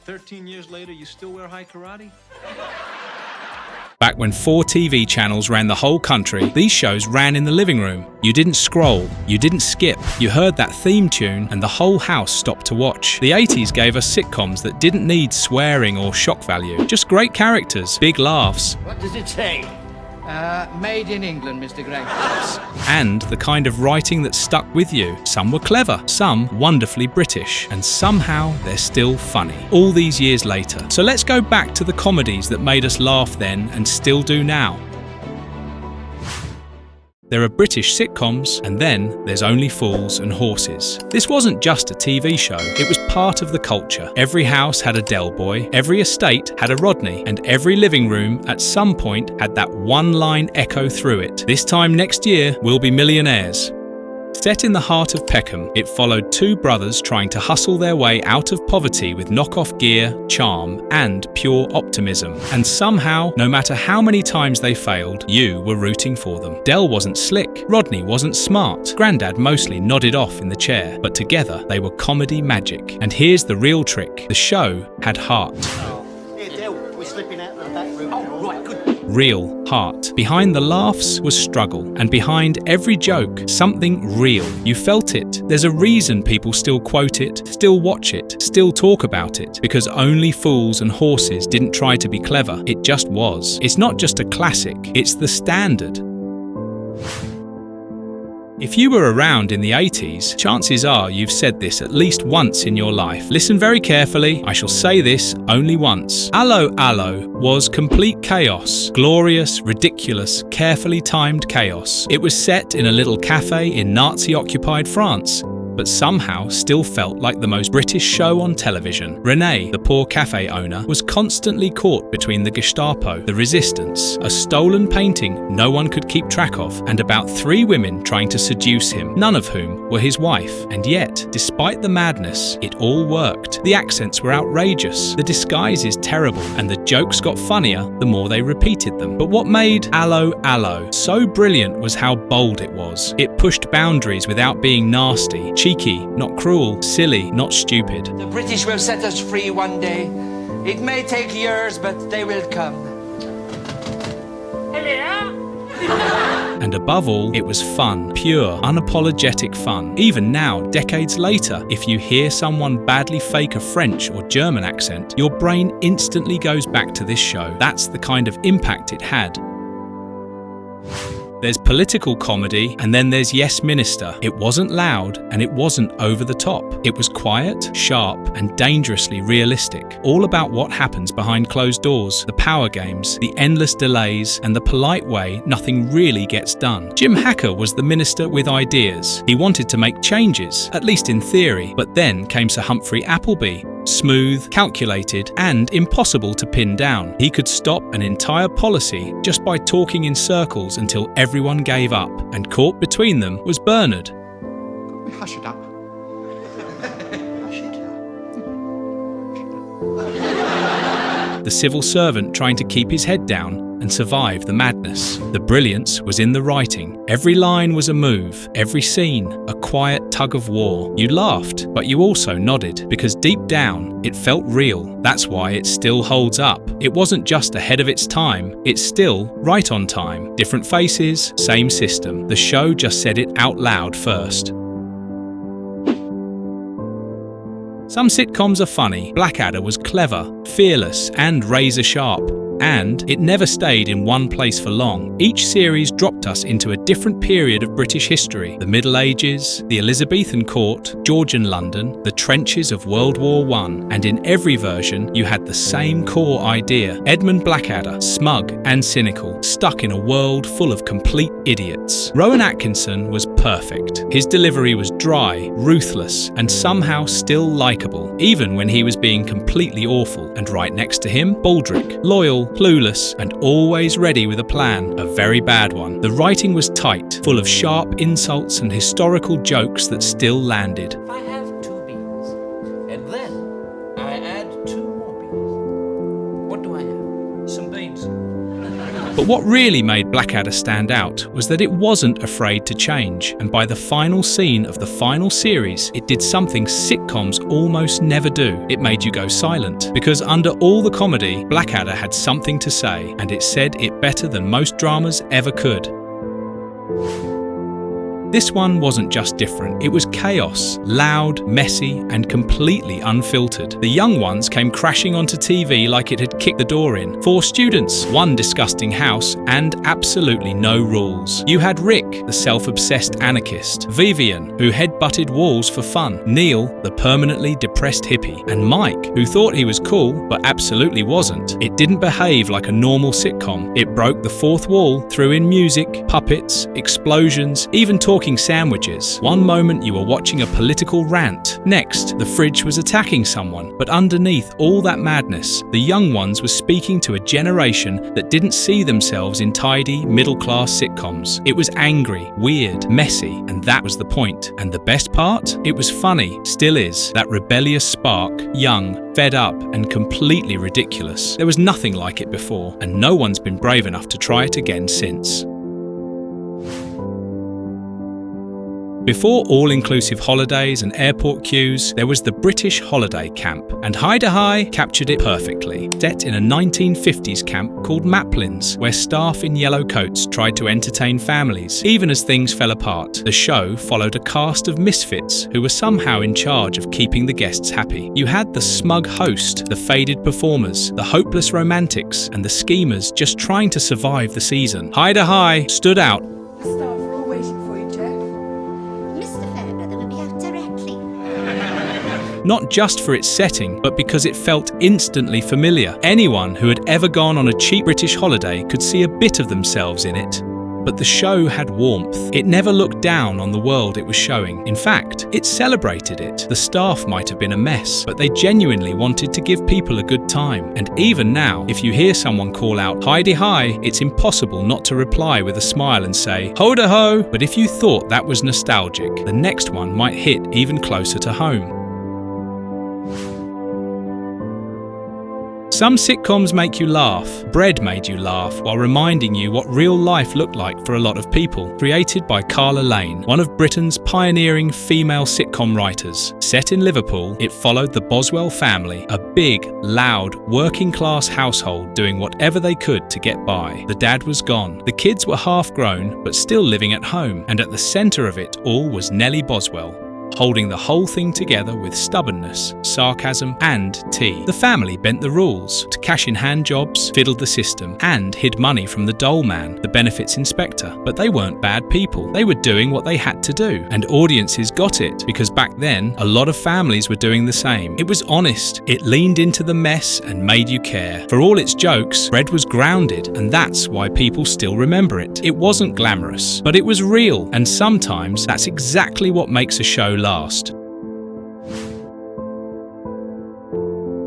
13 years later, you still wear high karate? Back when 4 TV channels ran the whole country, these shows ran in the living room. You didn't scroll, you didn't skip. You heard that theme tune and the whole house stopped to watch. The 80s gave us sitcoms that didn't need swearing or shock value. Just great characters, big laughs. What does it say? Made in England, Mr. Gray. And the kind of writing that stuck with you. Some were clever, some wonderfully British, and somehow they're still funny, all these years later. So let's go back to the comedies that made us laugh then and still do now. There are British sitcoms, and then there's Only Fools and Horses. This wasn't just a TV show, it was part of the culture. Every house had a Del Boy, every estate had a Rodney, and every living room at some point had that one-line echo through it. This time next year, we'll be millionaires. Set in the heart of Peckham, it followed 2 brothers trying to hustle their way out of poverty with knockoff gear, charm, and pure optimism. And somehow, no matter how many times they failed, you were rooting for them. Del wasn't slick, Rodney wasn't smart, Grandad mostly nodded off in the chair, but together they were comedy magic. And here's the real trick, the show had heart. Here, Del, we're slipping out of the back room. Oh, right, good. Real heart. Behind the laughs was struggle, and behind every joke, something real. You felt it. There's a reason people still quote it, still watch it, still talk about it, because Only Fools and Horses didn't try to be clever. It just was. It's not just a classic, it's the standard. If you were around in the 80s, chances are you've said this at least once in your life. Listen very carefully, I shall say this only once. Allo Allo was complete chaos. Glorious, ridiculous, carefully timed chaos. It was set in a little cafe in Nazi-occupied France, but somehow still felt like the most British show on television. René, the poor cafe owner, was constantly caught between the Gestapo, the resistance, a stolen painting no one could keep track of, and about 3 women trying to seduce him, none of whom were his wife. And yet, despite the madness, it all worked. The accents were outrageous, the disguises terrible, and the jokes got funnier the more they repeated them. But what made Allo Allo so brilliant was how bold it was. It pushed boundaries without being nasty, cheeky, not cruel, silly, not stupid. The British will set us free one day. It may take years, but they will come. Hello? And above all, it was fun, pure, unapologetic fun. Even now, decades later, if you hear someone badly fake a French or German accent, your brain instantly goes back to this show. That's the kind of impact it had. There's political comedy, and then there's Yes Minister. It wasn't loud, and it wasn't over the top. It was quiet, sharp, and dangerously realistic. All about what happens behind closed doors, the power games, the endless delays, and the polite way nothing really gets done. Jim Hacker was the minister with ideas. He wanted to make changes, at least in theory, but then came Sir Humphrey Appleby. Smooth, calculated, and impossible to pin down. He could stop an entire policy just by talking in circles until everyone gave up, and caught between them was Bernard. Hush it up. The civil servant trying to keep his head down and survive the madness. The brilliance was in the writing. Every line was a move, every scene a quiet tug of war. You laughed, but you also nodded, because deep down it felt real. That's why it still holds up. It wasn't just ahead of its time, it's still right on time. Different faces, same system. The show just said it out loud first. Some sitcoms are funny. Blackadder was clever, fearless, and razor sharp. And it never stayed in one place for long. Each series dropped us into a different period of British history. The Middle Ages, the Elizabethan court, Georgian London, the trenches of World War I. And in every version, you had the same core idea. Edmund Blackadder, smug and cynical, stuck in a world full of complete idiots. Rowan Atkinson was perfect. His delivery was dry, ruthless, and somehow still likeable, even when he was being completely awful. And right next to him, Baldrick, loyal, clueless, and always ready with a plan, a very bad one. The writing was tight, full of sharp insults and historical jokes that still landed. If I have 2 beans, and then I add 2 more beans, what do I have? Some beans. But what really made Blackadder stand out was that it wasn't afraid to change, and by the final scene of the final series, it did something sitcoms almost never do. It made you go silent. Because under all the comedy, Blackadder had something to say, and it said it better than most dramas ever could. This one wasn't just different, it was chaos, loud, messy, and completely unfiltered. The young ones came crashing onto TV like it had kicked the door in. 4 students, 1 disgusting house, and absolutely no rules. You had Rick, the self-obsessed anarchist, Vivian, who head-butted walls for fun, Neil, the permanently depressed hippie, and Mike, who thought he was cool, but absolutely wasn't. It didn't behave like a normal sitcom. It broke the 4th wall, threw in music, puppets, explosions, even talking sandwiches. One moment you were watching a political rant. Next, the fridge was attacking someone. But underneath all that madness, the young ones were speaking to a generation that didn't see themselves in tidy, middle-class sitcoms. It was angry, weird, messy, and that was the point. And the best part? It was funny, still is. That rebellious spark, young, fed up, and completely ridiculous. There was nothing like it before, and no one's been brave enough to try it again since. Before all-inclusive holidays and airport queues, there was the British holiday camp, and Hi-de-Hi captured it perfectly. Set in a 1950s camp called Maplins, where staff in yellow coats tried to entertain families, even as things fell apart. The show followed a cast of misfits who were somehow in charge of keeping the guests happy. You had the smug host, the faded performers, the hopeless romantics, and the schemers just trying to survive the season. Hi-de-Hi stood out. Not just for its setting, but because it felt instantly familiar. Anyone who had ever gone on a cheap British holiday could see a bit of themselves in it. But the show had warmth. It never looked down on the world it was showing. In fact, it celebrated it. The staff might have been a mess, but they genuinely wanted to give people a good time. And even now, if you hear someone call out "Hi-de-Hi," it's impossible not to reply with a smile and say "Ho-de-ho." But if you thought that was nostalgic, the next one might hit even closer to home. Some sitcoms make you laugh. Bread made you laugh while reminding you what real life looked like for a lot of people. Created by Carla Lane, one of Britain's pioneering female sitcom writers. Set in Liverpool, it followed the Boswell family, a big, loud, working-class household doing whatever they could to get by. The dad was gone. The kids were half-grown, but still living at home. And at the centre of it all was Nellie Boswell, holding the whole thing together with stubbornness, sarcasm, and tea. The family bent the rules to cash-in-hand jobs, fiddled the system, and hid money from the dole man, the benefits inspector. But they weren't bad people. They were doing what they had to do. And audiences got it, because back then, a lot of families were doing the same. It was honest. It leaned into the mess and made you care. For all its jokes, Bread was grounded, and that's why people still remember it. It wasn't glamorous, but it was real. And sometimes, that's exactly what makes a show last.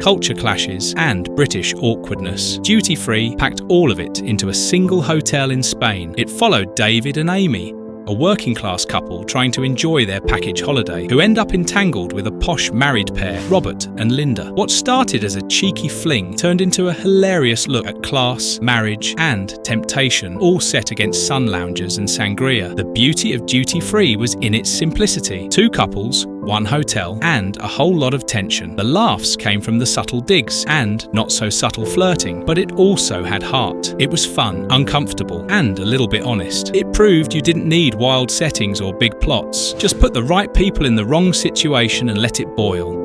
Culture clashes and British awkwardness. Duty Free packed all of it into a single hotel in Spain. It followed David and Amy, a working-class couple trying to enjoy their package holiday, who end up entangled with a posh married pair, Robert and Linda. What started as a cheeky fling turned into a hilarious look at class, marriage, and temptation, all set against sun loungers and sangria. The beauty of Duty Free was in its simplicity. 2 couples, 1 hotel, and a whole lot of tension. The laughs came from the subtle digs and not so subtle flirting, but it also had heart. It was fun, uncomfortable, and a little bit honest. It proved you didn't need wild settings or big plots. Just put the right people in the wrong situation and let it boil.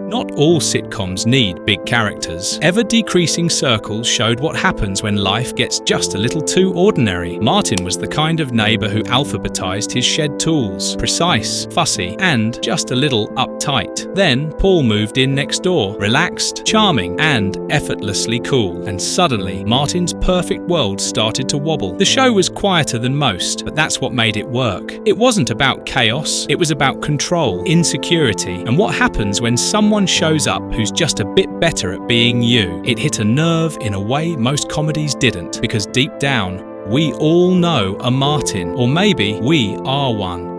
Not all sitcoms need big characters. Ever-decreasing circles showed what happens when life gets just a little too ordinary. Martin was the kind of neighbour who alphabetized his shed tools. Precise, fussy, and just a little uptight. Then Paul moved in next door, relaxed, charming, and effortlessly cool. And suddenly, Martin's perfect world started to wobble. The show was quieter than most, but that's what made it work. It wasn't about chaos, it was about control, insecurity, and what happens when someone shows up who's just a bit better at being you. It hit a nerve in a way most comedies didn't, because deep down, we all know a Martin, or maybe we are one.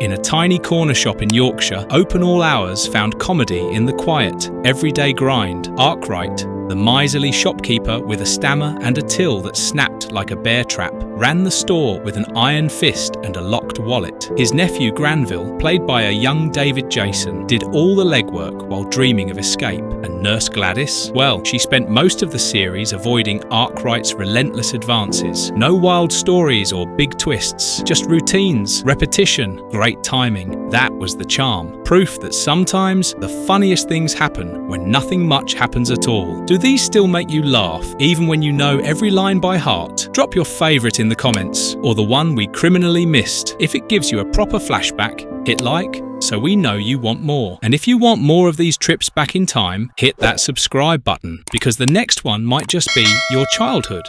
In a tiny corner shop in Yorkshire, open all hours found comedy in the quiet, everyday grind. Arkwright, the miserly shopkeeper with a stammer and a till that snapped like a bear trap, ran the store with an iron fist and a locked wallet. His nephew Granville, played by a young David Jason, did all the legwork while dreaming of escape. And Nurse Gladys? Well, she spent most of the series avoiding Arkwright's relentless advances. No wild stories or big twists, just routines, repetition, great timing. That was the charm. Proof that sometimes the funniest things happen when nothing much happens at all. Do these still make you laugh, even when you know every line by heart? Drop your favourite in the comments, or the one we criminally missed. If it gives you a proper flashback, hit like, so we know you want more. And if you want more of these trips back in time, hit that subscribe button, because the next one might just be your childhood.